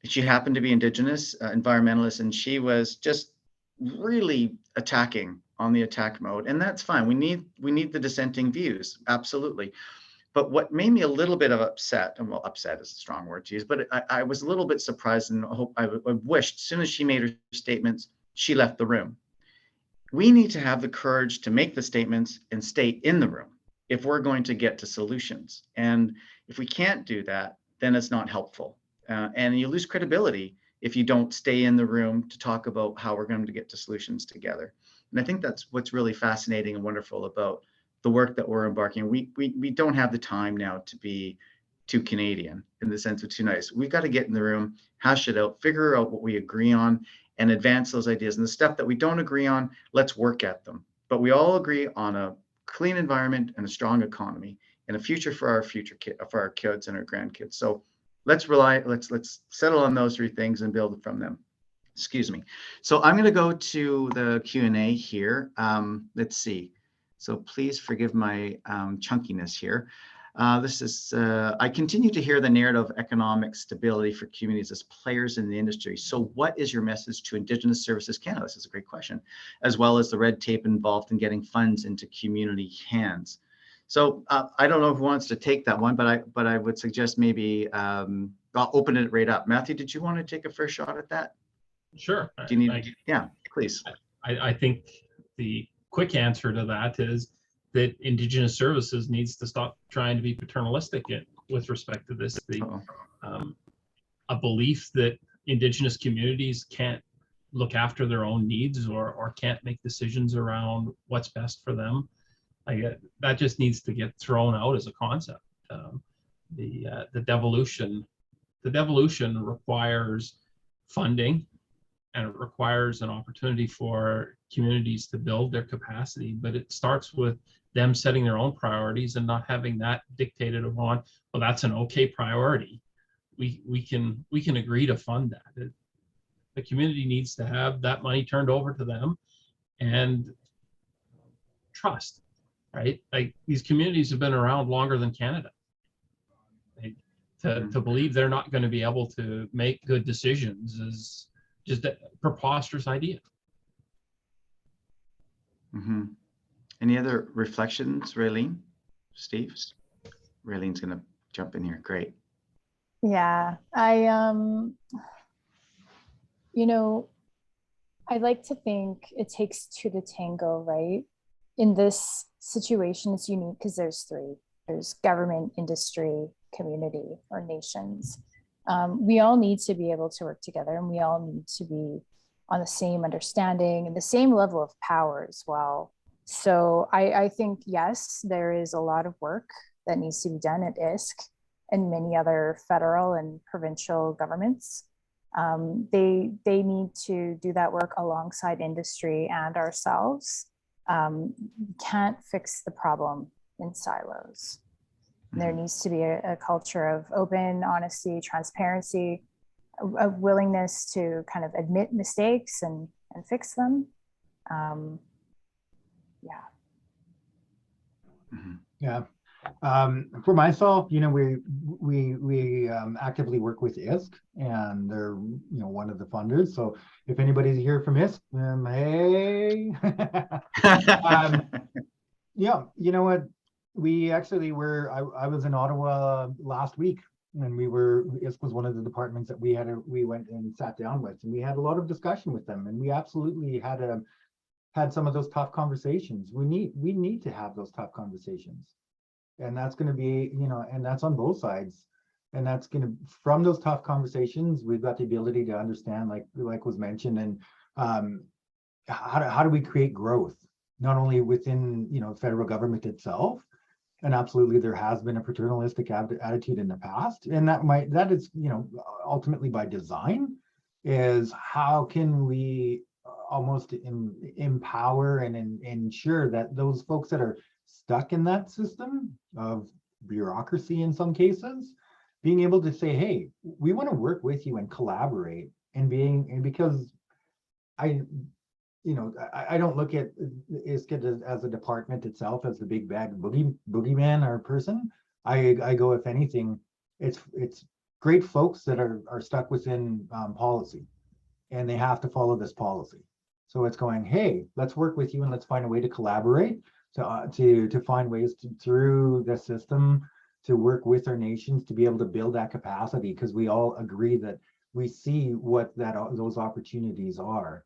she happened to be Indigenous environmentalist, and she was just really attacking on the attack mode, and that's fine. We need the dissenting views, absolutely. But what made me a little bit of upset, and well, upset is a strong word to use, but I was a little bit surprised, and I wished, as soon as she made her statements, she left the room. We need to have the courage to make the statements and stay in the room if we're going to get to solutions. And if we can't do that, then it's not helpful. and you lose credibility if you don't stay in the room to talk about how we're going to get to solutions together. And I think that's what's really fascinating and wonderful about the work that we're embarking. We don't have the time now to be too Canadian in the sense of too nice. We've got to get in the room, hash it out, figure out what we agree on, and advance those ideas. And the stuff that we don't agree on, let's work at them. But we all agree on a clean environment and a strong economy and a future for our for our kids and our grandkids. So let's settle on those three things and build from them. Excuse me. So I'm going to go to the Q&A here. Let's see. So please forgive my chunkiness here. I continue to hear the narrative of economic stability for communities as players in the industry. So what is your message to Indigenous Services Canada? This is a great question, as well as the red tape involved in getting funds into community hands. So I don't know who wants to take that one, but I would suggest maybe I'll open it right up. Matthew, did you want to take a first shot at that? Sure. Do you need? Yeah, please. I think the quick answer to that is that Indigenous Services needs to stop trying to be paternalistic with respect to this. A belief that Indigenous communities can't look after their own needs or can't make decisions around what's best for them. That just needs to get thrown out as a concept. The devolution requires funding, and it requires an opportunity for communities to build their capacity, but it starts with them setting their own priorities and not having that dictated upon, well, that's an okay priority. We can agree to fund that. The community needs to have that money turned over to them and trust, right? Like, these communities have been around longer than Canada. To believe they're not going to be able to make good decisions is just a preposterous idea. Mm-hmm. Any other reflections, Raylene? Steve? Raylene's going to jump in here. Great. Yeah, I like to think it takes two to tango, right? In this situation, it's unique because there's three. There's government, industry, community, or nations. We all need to be able to work together, and we all need to be on the same understanding and the same level of power as well. So I think, yes, there is a lot of work that needs to be done at ISK and many other federal and provincial governments. They need to do that work alongside industry and ourselves. Can't fix the problem in silos. There needs to be a culture of open, honesty, transparency, a willingness to kind of admit mistakes and fix them. Yeah. For myself, we actively work with ISK, and they're one of the funders. So if anybody's here from ISK, hey. Yeah, you know what? We actually were. I was in Ottawa last week, and ISK was one of the departments that we went and sat down with, and we had a lot of discussion with them, and we absolutely had some of those tough conversations. We need to have those tough conversations. And that's going to be, and that's on both sides. And that's going to, from those tough conversations, we've got the ability to understand, like was mentioned, and how do we create growth, not only within, federal government itself. And absolutely, there has been a paternalistic attitude in the past, and that is, ultimately by design, is how can we almost empower and ensure that those folks that are stuck in that system of bureaucracy in some cases, being able to say, hey, we want to work with you and collaborate, and because I don't look at ISK as a department itself as the big bad boogeyman or person. I go, if anything, it's great folks that are stuck within policy, and they have to follow this policy. So it's going, hey, let's work with you and let's find a way to collaborate to find ways through the system to work with our nations to be able to build that capacity, because we all agree that we see what those opportunities are.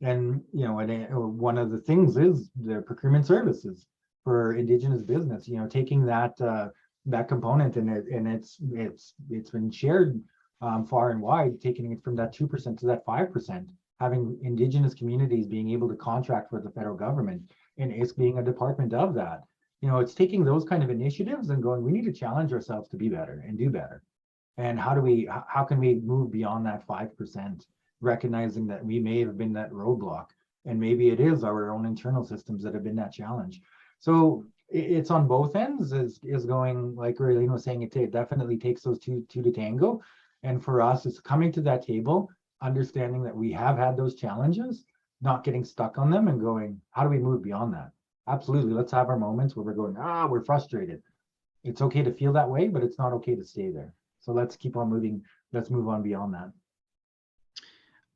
And one of the things is the procurement services for Indigenous business. Taking that component, and it's been shared far and wide, taking it from that 2% to that 5%, having Indigenous communities being able to contract for the federal government and it's being a department of that. It's taking those kind of initiatives and going, we need to challenge ourselves to be better and do better. And how can we move beyond that 5%, recognizing that we may have been that roadblock and maybe it is our own internal systems that have been that challenge. So it's on both ends is going, like Raylene was saying, it definitely takes those two to tango. And for us, it's coming to that table, understanding that we have had those challenges, not getting stuck on them and going, how do we move beyond that? Absolutely. Let's have our moments where we're going, we're frustrated. It's okay to feel that way, but it's not okay to stay there. So let's keep on moving. Let's move on beyond that.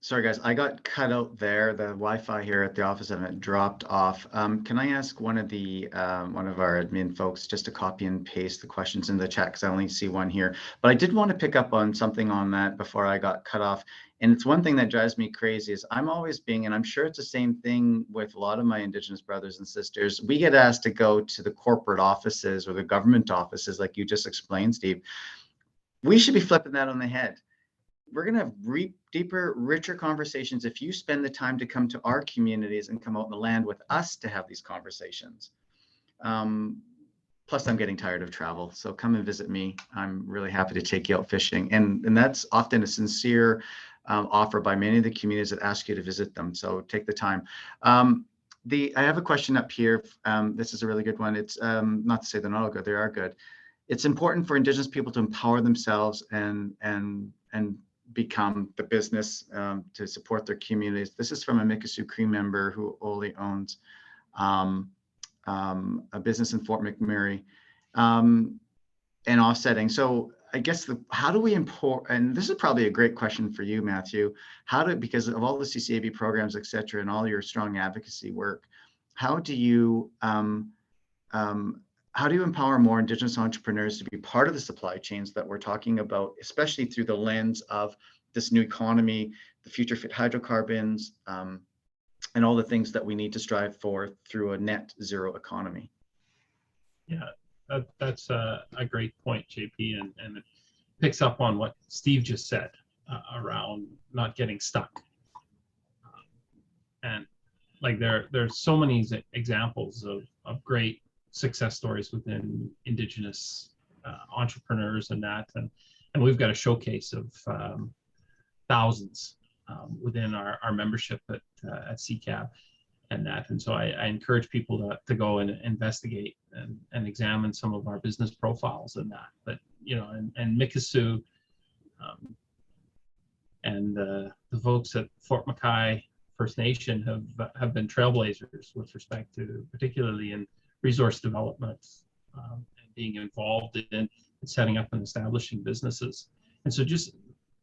Sorry, guys, I got cut out there. The Wi-Fi here at the office and it dropped off. Can I ask one of our admin folks just to copy and paste the questions in the chat, because I only see one here. But I did want to pick up on something on that before I got cut off. And it's one thing that drives me crazy is I'm always being, and I'm sure it's the same thing with a lot of my Indigenous brothers and sisters, we get asked to go to the corporate offices or the government offices, like you just explained, Steve. We should be flipping that on the head. We're going to have deeper, richer conversations if you spend the time to come to our communities and come out in the land with us to have these conversations. Plus, I'm getting tired of travel, so come and visit me. I'm really happy to take you out fishing. And that's often a sincere offer by many of the communities that ask you to visit them. So take the time. I have a question up here. This is a really good one. It's not to say they're not all good, they are good. It's important for Indigenous people to empower themselves and become the business to support their communities. This is from a Mikisew Cree member who only owns a business in Fort McMurray and offsetting. So I guess how do we import, and this is probably a great question for you, Matthew, because of all the CCAB programs, et cetera, and all your strong advocacy work, how do you empower more Indigenous entrepreneurs to be part of the supply chains that we're talking about, especially through the lens of this new economy, the future fit hydrocarbons, and all the things that we need to strive for through a net zero economy? Yeah, that's a great point, JP, and it picks up on what Steve just said around not getting stuck. And like there's so many examples of great success stories within Indigenous entrepreneurs and we've got a showcase of thousands within our membership at CCAB and so I encourage people to go and investigate and examine some of our business profiles in that. But and Mikisew and the folks at Fort McKay First Nation have been trailblazers with respect to, particularly in resource development and being involved in setting up and establishing businesses. And so just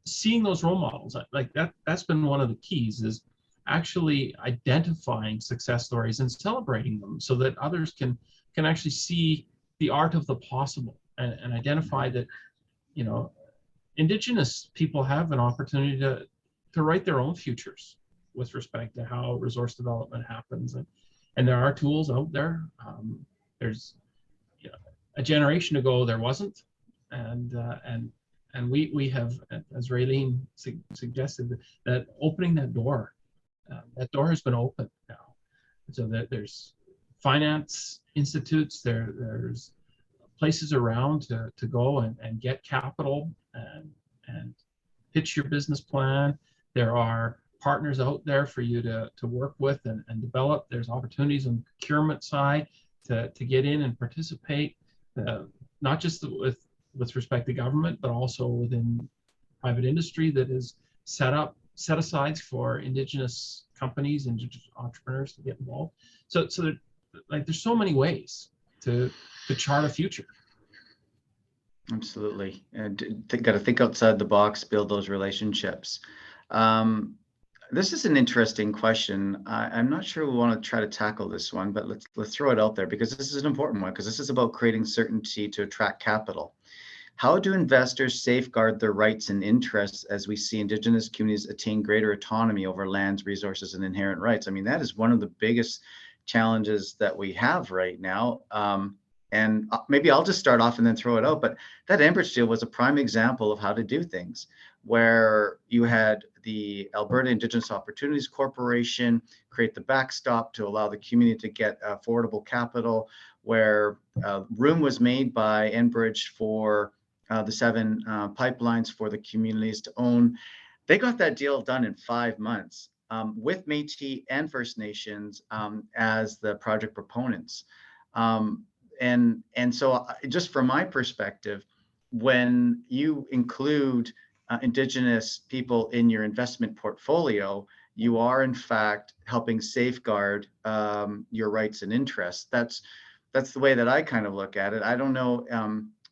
seeing those role models, like that's been one of the keys, is actually identifying success stories and celebrating them so that others can actually see the art of the possible and identify that, Indigenous people have an opportunity to write their own futures with respect to how resource development happens. And there are tools out there. There's a generation ago there wasn't, and we have, as Raylene suggested, that opening that door has been opened now, so that there's finance institutes, there's places around to go and get capital and pitch your business plan. There are partners out there for you to work with and develop. There's opportunities on the procurement side to get in and participate, not just with respect to government, but also within private industry that is set aside for Indigenous companies and Indigenous entrepreneurs to get involved. So there's so many ways to chart a future. Absolutely, and got to think outside the box, build those relationships. This is an interesting question. I'm not sure we want to try to tackle this one, but let's throw it out there, because this is an important one, because this is about creating certainty to attract capital. How do investors safeguard their rights and interests as we see Indigenous communities attain greater autonomy over lands, resources, and inherent rights? I mean, that is one of the biggest challenges that we have right now. And maybe I'll just start off and then throw it out, but that Enbridge deal was a prime example of how to do things. where you had the Alberta Indigenous Opportunities Corporation create the backstop to allow the community to get affordable capital, where room was made by Enbridge for the 7 pipelines for the communities to own. They got that deal done in 5 months with Métis and First Nations as the project proponents. And so just from my perspective, when you include Indigenous people in your investment portfolio, you are in fact helping safeguard your rights and interests. That's the way that I kind of look at it. I don't know,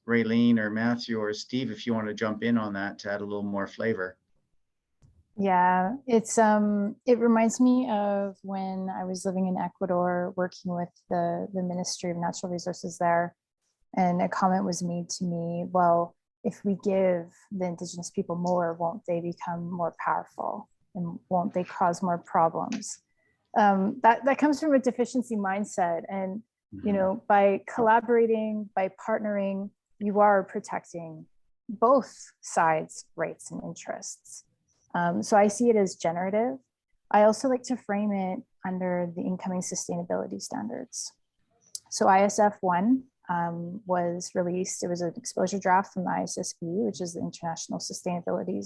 Raylene or Matthew or Steve, if you want to jump in on that to add a little more flavor. Yeah, it reminds me of when I was living in Ecuador working with the Ministry of Natural Resources there, and a comment was made to me, well, if we give the Indigenous people more, won't they become more powerful, and won't they cause more problems? That comes from a deficiency mindset, and you know, by collaborating, by partnering, you are protecting both sides' rights and interests. So I see it as generative. I also like to frame it under the incoming sustainability standards. So ISF 1 was released. It was an exposure draft from the ISSB, which is the International Sustainability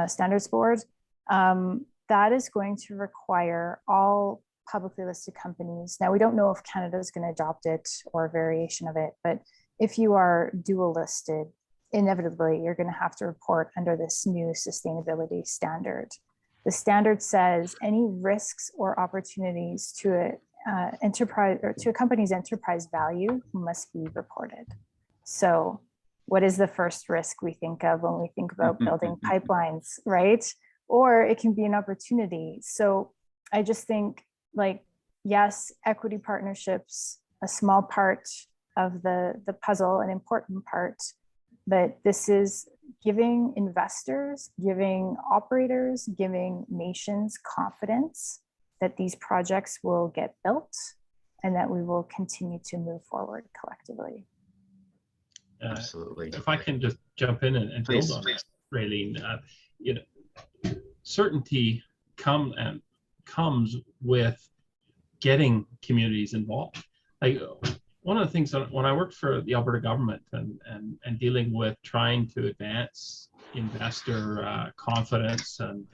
Standards Board. That is going to require all publicly listed companies. Now, we don't know if Canada is going to adopt it or a variation of it, but if you are dual listed, inevitably you're going to have to report under this new sustainability standard. The standard says any risks or opportunities to enterprise or to a company's enterprise value must be reported. So what is the first risk we think of when we think about building pipelines, right? Or it can be an opportunity. So I just think, like, yes, equity partnerships, a small part of the puzzle, an important part, but this is giving investors, giving operators, giving nations confidence that these projects will get built and that we will continue to move forward collectively. Absolutely. If I can just jump in and build on that, Raylene, you know, certainty comes with getting communities involved. Like, one of the things when I worked for the Alberta government and dealing with trying to advance investor confidence and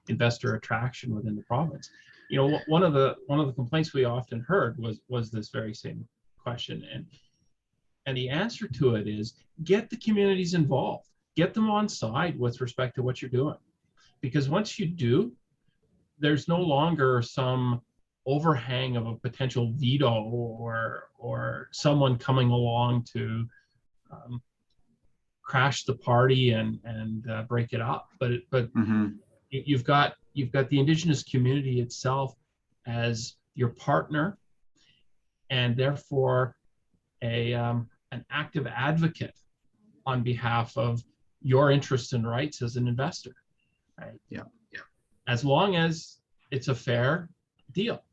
investor attraction within the province, you know, one of the complaints we often heard was this very same question, and the answer to it is get the communities involved, get them on side with respect to what you're doing, because once you do, there's no longer some overhang of a potential veto or someone coming along to crash the party and break it up. But you've got the Indigenous community itself as your partner, and therefore an active advocate on behalf of your interests and rights as an investor. Right? Yeah. As long as it's a fair deal.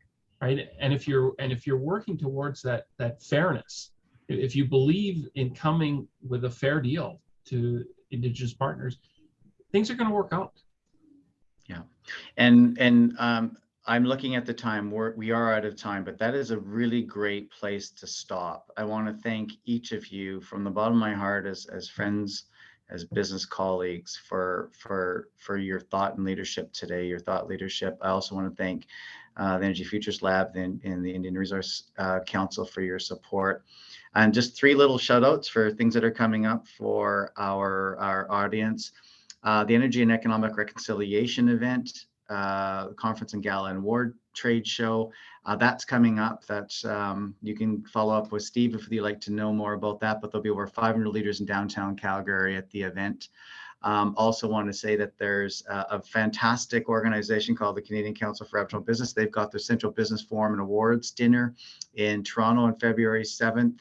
Right, and if you're working towards that fairness, if you believe in coming with a fair deal to Indigenous partners, things are going to work out. Yeah, and I'm looking at the time. We are out of time, but that is a really great place to stop. I want to thank each of you from the bottom of my heart, as friends, as business colleagues, for your thought and leadership today, your thought leadership. I also want to thank the Energy Futures Lab and the Indian Resource Council for your support. And just 3 little shout outs for things that are coming up for our audience. The Energy and Economic Reconciliation event, Conference and Gala and Award Trade Show, that's coming up. That's you can follow up with Steve if you'd like to know more about that, but there'll be over 500 leaders in downtown Calgary at the event. Also want to say that there's a fantastic organization called the Canadian Council for Aboriginal Business. They've got their Central Business Forum and Awards dinner in Toronto on February 7th.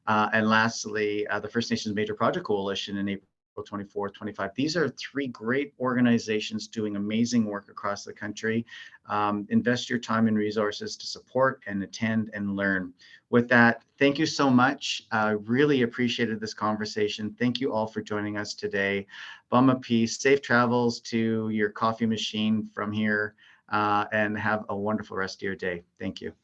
And lastly, the First Nations Major Project Coalition in April 24th, 25th. These are 3 great organizations doing amazing work across the country. Invest your time and resources to support and attend and learn. With that, thank you so much. I really appreciated this conversation. Thank you all for joining us today. bum a piece, safe travels to your coffee machine from here, and have a wonderful rest of your day. Thank you.